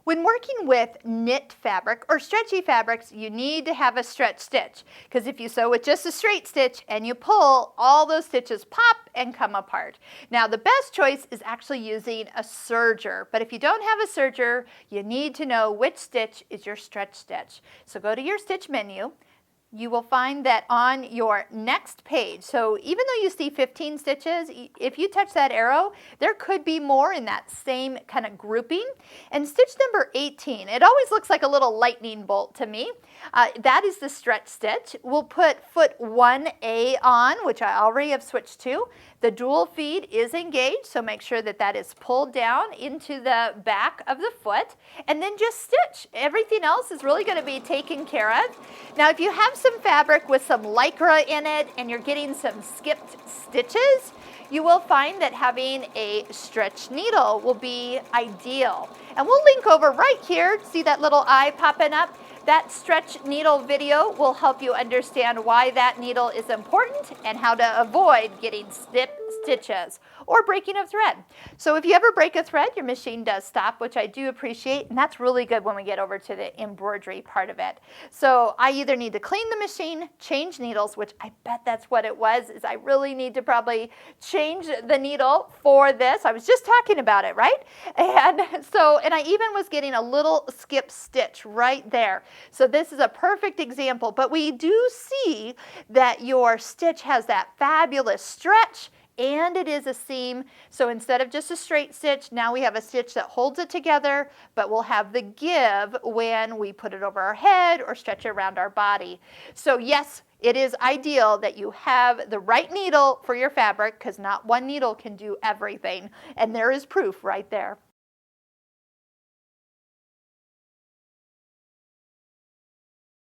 When working with knit fabric or stretchy fabrics, you need to have a stretch stitch, because if you sew with just a straight stitch and you pull, all those stitches pop and come apart. Now, the best choice is actually using a serger, but if you don't have a serger, you need to know which stitch is your stretch stitch. So go to your stitch menu. You will find that on your next page, so even though you see 15 stitches, if you touch that arrow, there could be more in that same kind of grouping. And stitch number 18, it always looks like a little lightning bolt to me. That is the stretch stitch. We'll put foot 1A on, which I already have switched to. The dual feed is engaged, so make sure that that is pulled down into the back of the foot, and then just stitch. Everything else is really going to be taken care of. Now, if you have some fabric with some lycra in it and you're getting some skipped stitches, you will find that having a stretch needle will be ideal. And we'll link over right here. See that little eye popping up? That stretch needle video will help you understand why that needle is important and how to avoid getting stitches or breaking of thread. So if you ever break a thread, your machine does stop, which I do appreciate, and that's really good when we get over to the embroidery part of it. So I either need to clean the machine, change needles, which I bet that's what it was, is I really need to probably change the needle for this. I was just talking about it, right? And I even was getting a little skip stitch right there. So this is a perfect example, but we do see that your stitch has that fabulous stretch and it is a seam. So instead of just a straight stitch, now we have a stitch that holds it together, but we'll have the give when we put it over our head or stretch it around our body. So yes, it is ideal that you have the right needle for your fabric, because not one needle can do everything. And there is proof right there.